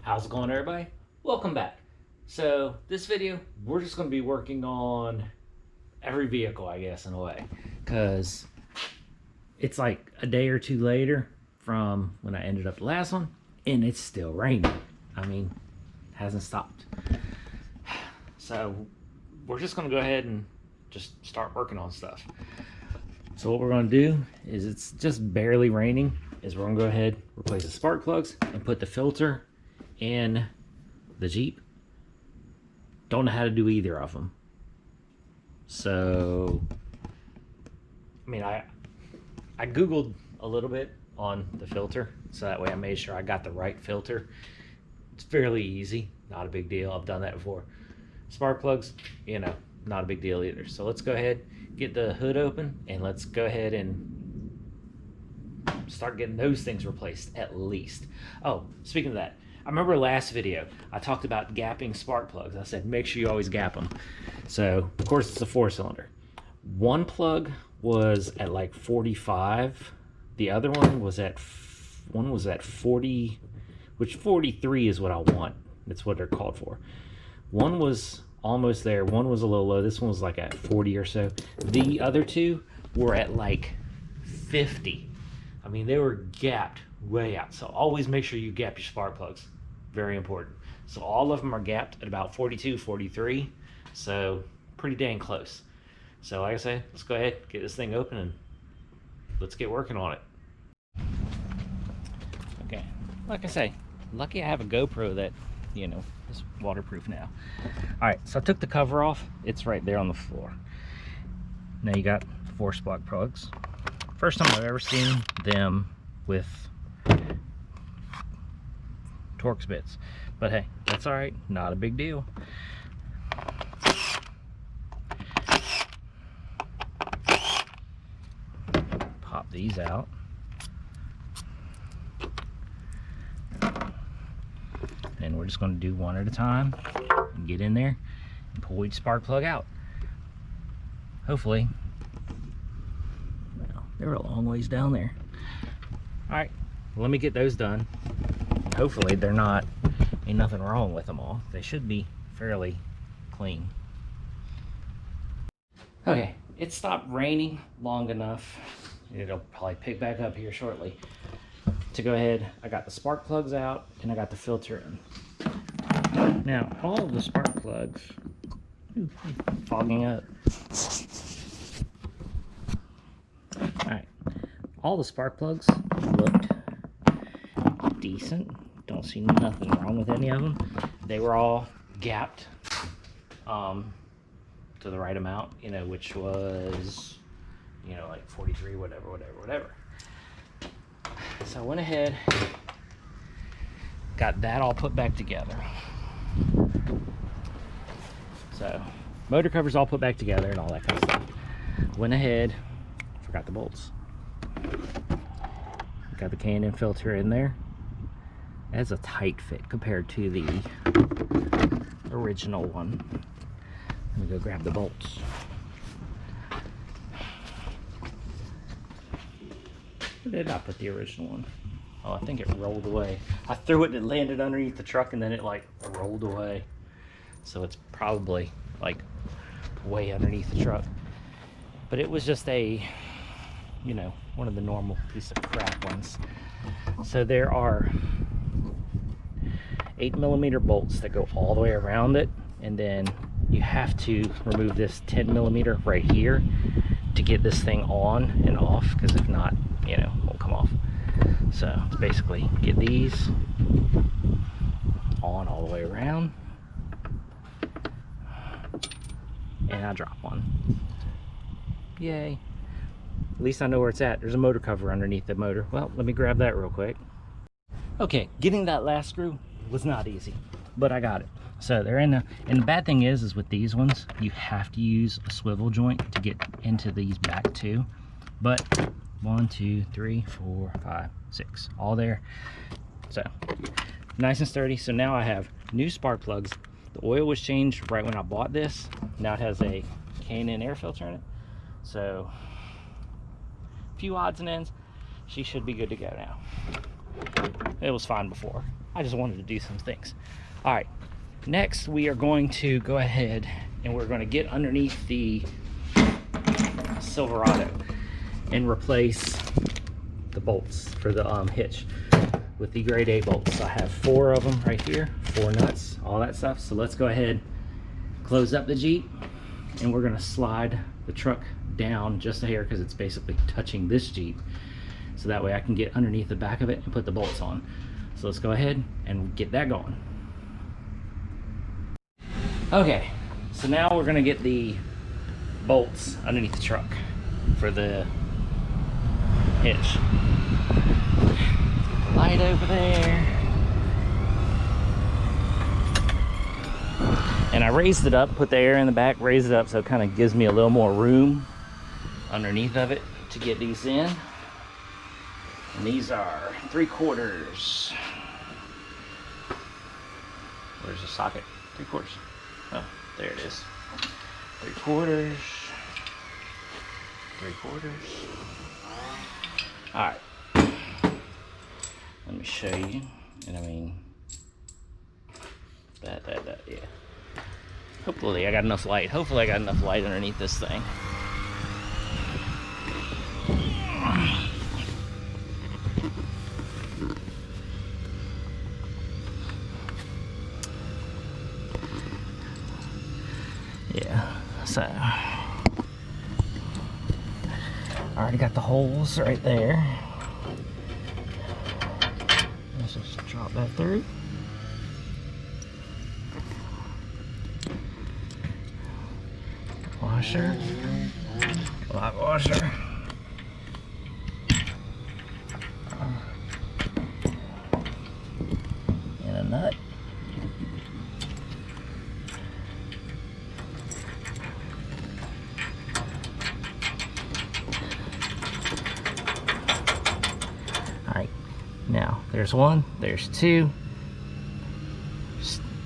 How's it going, everybody? Welcome back. So this video, we're just going to be working on every vehicle, I guess, in a way, because it's like a day or two later from when I ended up the last one, and it's still raining. I mean, it hasn't stopped. So we're just going to go ahead and just start working on stuff. So what we're going to do is, it's just barely raining, is we're going to go ahead, replace the spark plugs, and put the filter in the Jeep. Don't know how to do either of them. So, I mean, I Googled a little bit on the filter, so that way I made sure I got the right filter. It's fairly easy, not a big deal. I've done that before. Spark plugs, you know, not a big deal either. So let's go ahead, get the hood open, and let's go ahead and start getting those things replaced at least. Oh, speaking of that, I remember last video I talked about gapping spark plugs. I said make sure you always gap them. So of course it's a 4-cylinder. One plug was at like 45. The other one was at 40, which 43 is what I want. That's what they're called for. One was almost there. One was a little low. This one was like at 40 or so. The other two were at like 50. I mean, they were gapped way out. So always make sure you gap your spark plugs. Very important. So all of them are gapped at about 42, 43. So pretty dang close. So like I say, let's go ahead, get this thing open, and let's get working on it. Okay, like I say, lucky I have a GoPro that, you know, is waterproof now. All right, so I took the cover off. It's right there on the floor. Now you got 4 spark plugs. First time I've ever seen them with Torx bits, but hey, that's all right, not a big deal. Pop these out. And we're just going to do one at a time and get in there and pull each spark plug out. Hopefully, well, they're a long ways down there. All right, well, let me get those done. Hopefully ain't nothing wrong with them all. They should be fairly clean. Okay, it stopped raining long enough. It'll probably pick back up here shortly. To go ahead, I got the spark plugs out and I got the filter in. Now, all of the spark plugs, fogging up. All right, all the spark plugs looked decent. Don't see nothing wrong with any of them. They were all gapped to the right amount, you know, which was, you know, like 43, whatever. So I went ahead, got that all put back together. So motor covers all put back together and all that kind of stuff. Went ahead, forgot the bolts. Got the Canon filter in there. That's a tight fit compared to the original one. Let me go grab the bolts. Where did I put the original one? Oh, I think it rolled away. I threw it and it landed underneath the truck, and then it like rolled away. So it's probably like way underneath the truck. But it was just a, you know, one of the normal piece of crap ones. So there are 8mm bolts that go all the way around it, and then you have to remove this 10mm right here to get this thing on and off, because if not, you know, it won't come off. So it's basically get these on all the way around, and I drop one. Yay. At least I know where it's at. There's a motor cover underneath the motor. Well, let me grab that real quick. Okay, getting that last screw was not easy, but I got it. So they're in the, and the bad thing is with these ones, you have to use a swivel joint to get into these back too. But 1, 2, 3, 4, 5, 6, all there. So nice and sturdy. So now I have new spark plugs. The oil was changed right when I bought this. Now it has a Canon air filter in it. So a few odds and ends. She should be good to go now. It was fine before. I just wanted to do some things. All right, next we are going to go ahead and we're going to get underneath the Silverado and replace the bolts for the hitch with the grade A bolts. I have 4 of them right here, 4 nuts, all that stuff. So let's go ahead, close up the Jeep, and we're gonna slide the truck down just a hair because it's basically touching this Jeep. So that way I can get underneath the back of it and put the bolts on. So let's go ahead and get that going. Okay, so now we're gonna get the bolts underneath the truck for the hitch. Light over there. And I raised it up, put the air in the back, raised it up so it kind of gives me a little more room underneath of it to get these in. And these are 3/4. Where's the socket? 3/4. Oh, there it is. 3/4. 3/4. All right. Let me show you. And I mean, that, yeah. Hopefully I got enough light. Hopefully I got enough light underneath this thing. Yeah, so I already got the holes right there. Let's just drop that through. Washer, light washer. And a nut. Alright, now there's 1, there's 2.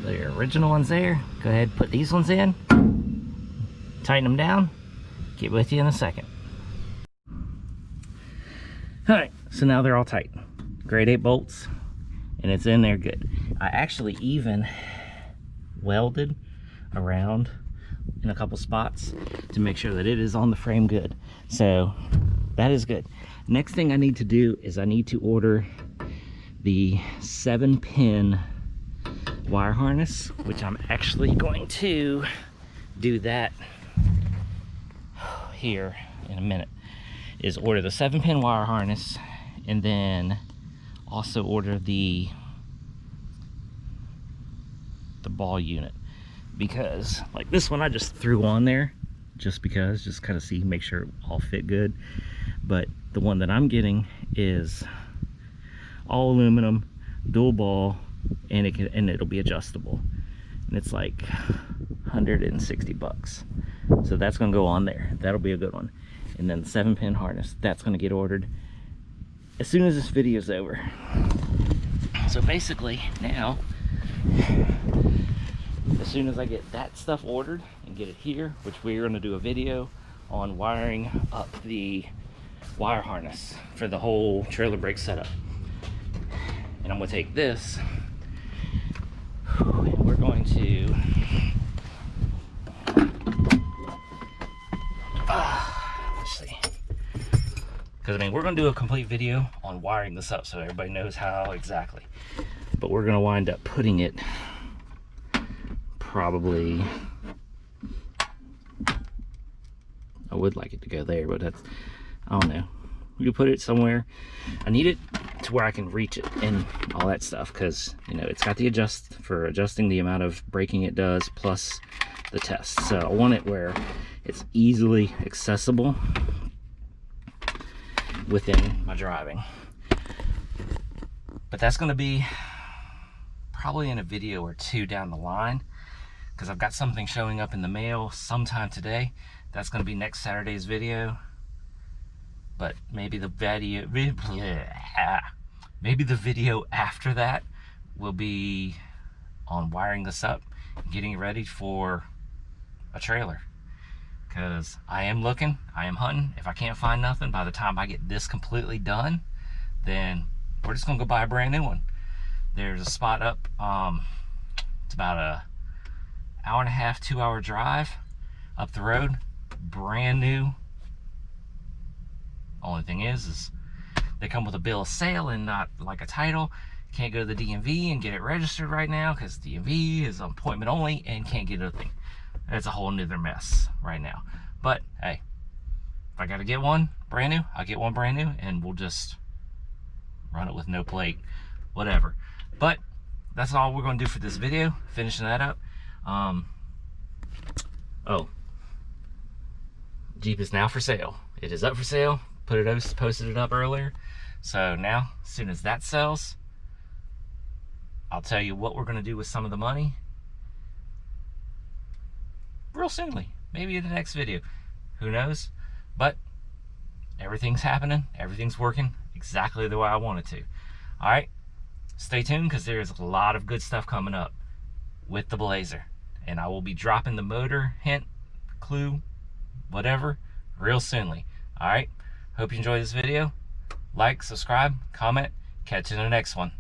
The original ones there. Go ahead, put these ones in. Tighten them down. Get with you in a second. Alright, so now they're all tight. Grade 8 bolts, and it's in there good. I actually even welded around in a couple spots to make sure that it is on the frame good. So that is good. Next thing I need to do is I need to order the 7-pin wire harness, which I'm actually going to do that here in a minute. Is order the 7-pin wire harness and then also order the ball unit, because like this one I just threw on there just because, just kind of see, make sure it all fit good. But the one that I'm getting is all aluminum, dual ball, and it'll be adjustable, and it's like 160 bucks. So that's gonna go on there. That'll be a good one. And then the 7-pin harness, that's gonna get ordered as soon as this video's over. So basically now, as soon as I get that stuff ordered and get it here, which we're gonna do a video on wiring up the wire harness for the whole trailer brake setup. And I'm gonna take this and we're going to let's see, because I mean we're going to do a complete video on wiring this up so everybody knows how exactly, but we're going to wind up putting it probably, I would like it to go there, but that's, I don't know, we could put it somewhere. I need it to where I can reach it and all that stuff, because you know it's got the adjust for adjusting the amount of braking it does plus the test. So I want it where it's easily accessible within my driving. But that's going to be probably in a video or 2 down the line, because I've got something showing up in the mail sometime today. That's going to be next Saturday's video. But maybe the video after that will be on wiring this up and getting ready for a trailer. Because I am looking, I am hunting. If I can't find nothing by the time I get this completely done, then we're just gonna go buy a brand new one. There's a spot up, it's about a hour and a half, 2-hour drive up the road, brand new. Only thing is they come with a bill of sale and not like a title. Can't go to the DMV and get it registered right now because DMV is appointment only and can't get a thing. It's a whole nother mess right now. But hey, if I gotta get one brand new, I'll get one brand new and we'll just run it with no plate, whatever. But that's all we're gonna do for this video, finishing that up. Oh, Jeep is now for sale. It is up for sale. Posted it up earlier. So now, as soon as that sells, I'll tell you what we're gonna do with some of the money real soonly. Maybe in the next video. Who knows? But everything's happening. Everything's working exactly the way I want it to. All right, stay tuned because there's a lot of good stuff coming up with the Blazer. And I will be dropping the motor hint, clue, whatever, real soonly. All right, hope you enjoyed this video. Like, subscribe, comment. Catch you in the next one.